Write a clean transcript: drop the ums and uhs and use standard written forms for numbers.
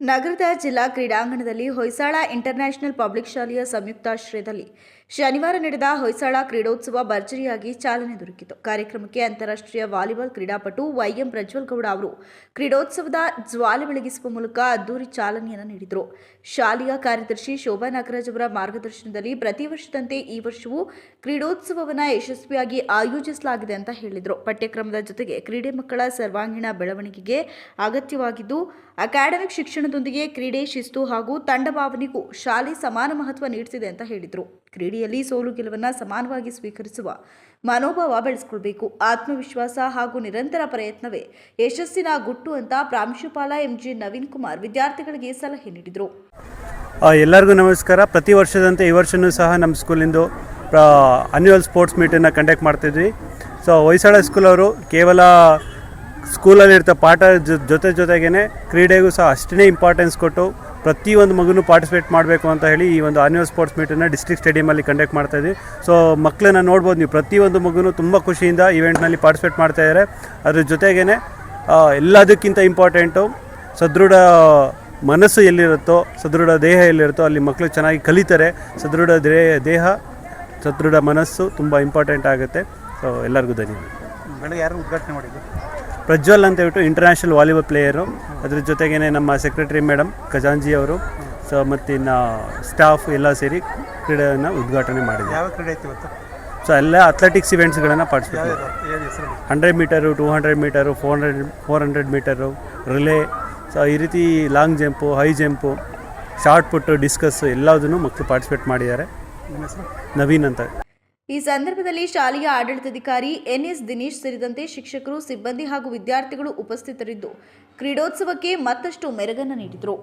ನಗರದ ಜಿಲ್ಲಾ ಕ್ರೀಡಾಂಗಣದಲ್ಲಿ ಹೊಯ್ಸಳ ಇಂಟರ್ನ್ಯಾಷನಲ್ ಪಬ್ಲಿಕ್ ಶಾಲೆಯ ಸಂಯುಕ್ತಾಶ್ರಯದಲ್ಲಿ ಶನಿವಾರ ನಡೆದ ಹೊಯ್ಸಳ ಕ್ರೀಡೋತ್ಸವ ಭರ್ಜರಿಯಾಗಿ ಚಾಲನೆ ದೊರಕಿತು. ಕಾರ್ಯಕ್ರಮಕ್ಕೆ ಅಂತಾರಾಷ್ಟ್ರೀಯ ವಾಲಿಬಾಲ್ ಕ್ರೀಡಾಪಟು ವೈಎಂ ಪ್ರಜ್ವಲ್ ಗೌಡ ಅವರು ಕ್ರೀಡೋತ್ಸವದ ಜ್ವಾಲೆ ಬೆಳಗಿಸುವ ಮೂಲಕ ಅದ್ದೂರಿ ಚಾಲನೆಯನ್ನು ನೀಡಿದರು. ಶಾಲೆಯ ಕಾರ್ಯದರ್ಶಿ ಶೋಭಾ ನಾಗರಾಜ್ ಅವರ ಮಾರ್ಗದರ್ಶನದಲ್ಲಿ ಪ್ರತಿ ವರ್ಷದಂತೆ ಈ ವರ್ಷವೂ ಕ್ರೀಡೋತ್ಸವವನ್ನು ಯಶಸ್ವಿಯಾಗಿ ಆಯೋಜಿಸಲಾಗಿದೆ ಅಂತ ಹೇಳಿದರು. ಪಠ್ಯಕ್ರಮದ ಜೊತೆಗೆ ಕ್ರೀಡೆ ಮಕ್ಕಳ ಸರ್ವಾಂಗೀಣ ಬೆಳವಣಿಗೆಗೆ ಅಗತ್ಯವಾಗಿದ್ದು ಅಕಾಡೆಮಿಕ್ ಶಿಕ್ಷಣದೊಂದಿಗೆ ಕ್ರೀಡೆ ಶಿಸ್ತು ಹಾಗೂ ತಂಡ ಭಾವನೆಗೂ ಶಾಲೆ ಸಮಾನ ಮಹತ್ವ ನೀಡುತ್ತಿದೆ ಅಂತ ಹೇಳಿದರು. ಕ್ರೀಡೆಯಲ್ಲಿ ಸೋಲು ಗೆಲುವನ್ನು ಸಮಾನವಾಗಿ ಸ್ವೀಕರಿಸುವ ಮನೋಭಾವ ಬೆಳೆಸಿಕೊಳ್ಳಬೇಕು. ಆತ್ಮವಿಶ್ವಾಸ ಹಾಗೂ ನಿರಂತರ ಪ್ರಯತ್ನವೇ ಯಶಸ್ಸಿನ ಗುಟ್ಟು ಅಂತ ಪ್ರಾಂಶುಪಾಲ ಎಂಜಿ ನವೀನ್ ಕುಮಾರ್ ವಿದ್ಯಾರ್ಥಿಗಳಿಗೆ ಸಲಹೆ ನೀಡಿದರು. ಎಲ್ಲರಿಗೂ ನಮಸ್ಕಾರ. ಪ್ರತಿ ವರ್ಷದಂತೆ ಈ ವರ್ಷವೂ ಸಹ ನಮ್ಮ ಸ್ಕೂಲಿಂದು ಅನ್ಯುವಲ್ ಸ್ಪೋರ್ಟ್ಸ್ ಮೀಟನ್ನು ಕಂಡಕ್ಟ್ ಮಾಡ್ತಿದ್ವಿ. ಸೊ ಹೊಯ್ಸಳ ಸ್ಕೂಲವರು ಕೇವಲ ಸ್ಕೂಲಲ್ಲಿರ್ತ ಪಾಠ ಜೊತೆಗೇ ಕ್ರೀಡೆಗೂ ಸಹ ಅಷ್ಟೇ ಇಂಪಾರ್ಟೆನ್ಸ್ ಕೊಟ್ಟು ಪ್ರತಿಯೊಂದು ಮಗುನೂ ಪಾರ್ಟಿಸಿಪೇಟ್ ಮಾಡಬೇಕು ಅಂತ ಹೇಳಿ ಈ ಒಂದು ಆನ್ಯುವಲ್ ಸ್ಪೋರ್ಟ್ಸ್ ಮೀಟನ್ನು ಡಿಸ್ಟ್ರಿಕ್ಟ್ ಸ್ಟೇಡಿಯಮಲ್ಲಿ ಕಂಡಕ್ಟ್ ಮಾಡ್ತಾಯಿದ್ವಿ. ಸೊ ಮಕ್ಕಳನ್ನ ನೋಡ್ಬೋದು ನೀವು, ಪ್ರತಿಯೊಂದು ಮಗುನೂ ತುಂಬ ಖುಷಿಯಿಂದ ಈವೆಂಟ್ನಲ್ಲಿ ಪಾರ್ಟಿಸಿಪೇಟ್ ಮಾಡ್ತಾಯಿದ್ದಾರೆ. ಅದ್ರ ಜೊತೆಗೇ ಎಲ್ಲದಕ್ಕಿಂತ ಇಂಪಾರ್ಟೆಂಟು ಸದೃಢ ಮನಸ್ಸು ಎಲ್ಲಿರುತ್ತೋ, ಸದೃಢ ದೇಹ ಎಲ್ಲಿರುತ್ತೋ ಅಲ್ಲಿ ಮಕ್ಕಳು ಚೆನ್ನಾಗಿ ಕಲಿತಾರೆ. ಸದೃಢ ದೇಹ, ಸದೃಢ ಮನಸ್ಸು ತುಂಬ ಇಂಪಾರ್ಟೆಂಟ್ ಆಗುತ್ತೆ. ಸೊ ಎಲ್ಲರಿಗೂ ಧನ್ಯವಾದ. ಬೆಳಗ್ಗೆ ಯಾರು ಉದ್ಘಾಟನೆ ಮಾಡಿದ್ದು? ಪ್ರಜ್ವಲ್ ಅಂತ ಹೇಳ್ಬಿಟ್ಟು ಇಂಟರ್ನ್ಯಾಷನಲ್ ವಾಲಿಬಾಲ್ ಪ್ಲೇಯರು. ಅದ್ರ ಜೊತೆಗೇ ನಮ್ಮ ಸೆಕ್ರೆಟರಿ ಮೇಡಮ್ ಖಜಾಂಜಿ ಅವರು, ಸೊ ಮತ್ತಿನ್ನು ಸ್ಟಾಫ್ ಎಲ್ಲ ಸೇರಿ ಕ್ರೀಡೆಯನ್ನು ಉದ್ಘಾಟನೆ ಮಾಡಿದ್ವಿ. ಯಾವ ಕ್ರೀಡೆ ಇತ್ತು ಇವತ್ತು? ಸೊ ಎಲ್ಲ ಅಥ್ಲೆಟಿಕ್ಸ್ ಇವೆಂಟ್ಸ್ಗಳನ್ನು ಪಾರ್ಟಿಸಿಪೇಟ್ ಮಾಡಿದ್ವಿ. 100 metre, 200 metre, 400 metre, relay, so ಈ ರೀತಿ long jump, high jump, shot put, discus ಎಲ್ಲದನ್ನು ಮಕ್ಕಳು ಪಾರ್ಟಿಸಿಪೇಟ್ ಮಾಡಿದ್ದಾರೆ. ನವೀನ್ ಅಂತ. ಈ ಸಂದರ್ಭದಲ್ಲಿ ಶಾಲೆಯ ಆಡಳಿತಾಧಿಕಾರಿ ಎನ್ಎಸ್ ದಿನೇಶ್ ಸೇರಿದಂತೆ ಶಿಕ್ಷಕರು, ಸಿಬ್ಬಂದಿ ಹಾಗೂ ವಿದ್ಯಾರ್ಥಿಗಳು ಉಪಸ್ಥಿತರಿದ್ದು ಕ್ರೀಡೋತ್ಸವಕ್ಕೆ ಮತ್ತಷ್ಟು ಮೆರುಗನ್ನು ನೀಡಿದರು.